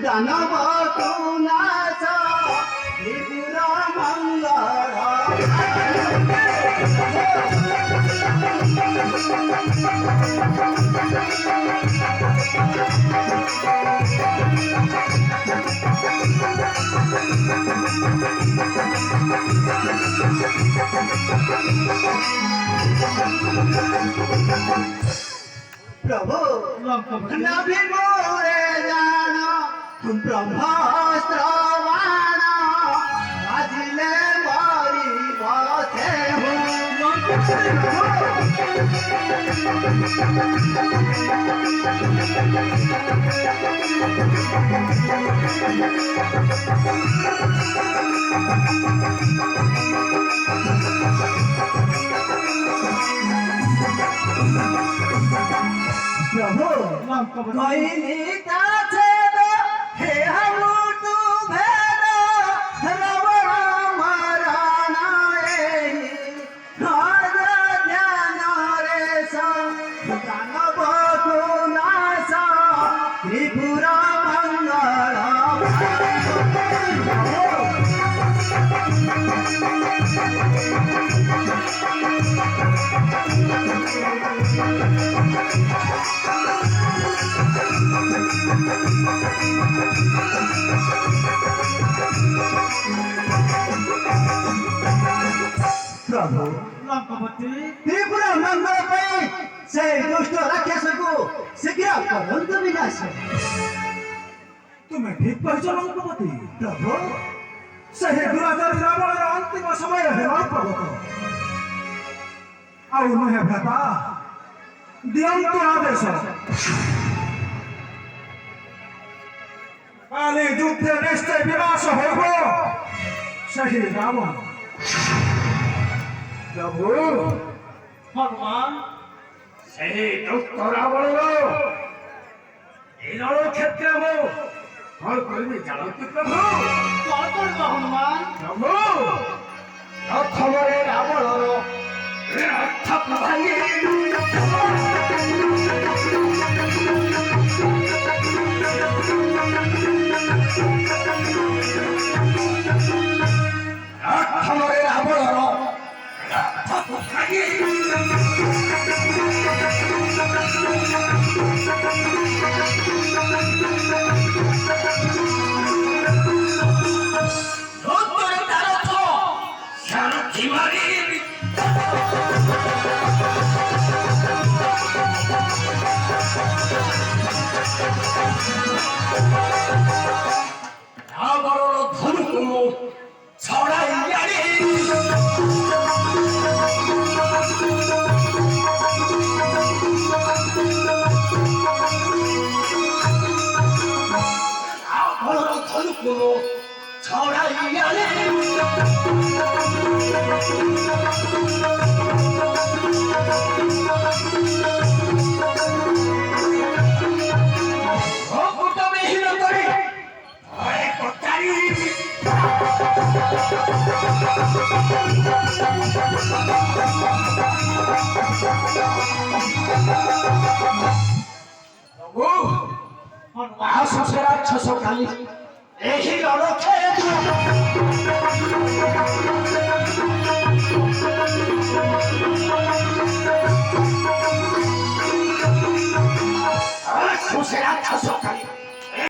दानव कुनाश त्रिपुर मंगल प्रभु नभी मोरे जाना ब्रह्मास्त्र बाण बाजिले मरी बसे प्रभु कोई काछे हे हम तू भेद रावण मरणाए राज ज्ञान रे दानव कुनाश त्रिपुर मंगल प्रभु त्रिपुर मंगल से दुष्ट राक्षस को शीघ्र करंतु विनाश तुम्हें ठीक कहଛ ଲଙ୍କପତି। प्रभु ସେହି ଦୁରାଚାରୀ ରାବଣର ଅନ୍ତିମ ସମୟ ହେବା ପ୍ରଗତ। ଆଉ ନୁହେଁ ଭ୍ରାତା, ଦିଅନ୍ତୁ ଆଦେଶ। କାଲି ଯୁଦ୍ଧେ ନିଶ୍ଚୟ ବିନାଶ ହେବ ସେହି ରାବଣ। प्रभु हनुमान ସେହି ଦୁଷ୍ଟ ରାବଣର ଏ ରଣକ୍ଷେତ୍ର ମୁଁ କଣ କରିବି ଜାଣନ୍ତି ପ୍ରଭୁ? कौन कौन हनुमान ପ୍ରଭୁ ପ୍ରଥମରେ ରାବଣର ରଥ ଭାଙ୍ଗି ପ୍ରଥମରେ ରାବଣର ରଥ ଭାଙ୍ଗି ରାବଣର ଧନୁକୁ ମୁଁ ଛଡ଼ାଇ ଆଣି ରାବଣର ଧନୁକୁ ମୁଁ ଛଡ଼ାଇ ଆଣି ଆସୁଛେ ରାକ୍ଷସ କାଲି ଏହି ରଣକ୍ଷେତ୍ର ଆସୁଛେ ରାକ୍ଷସ କାଲି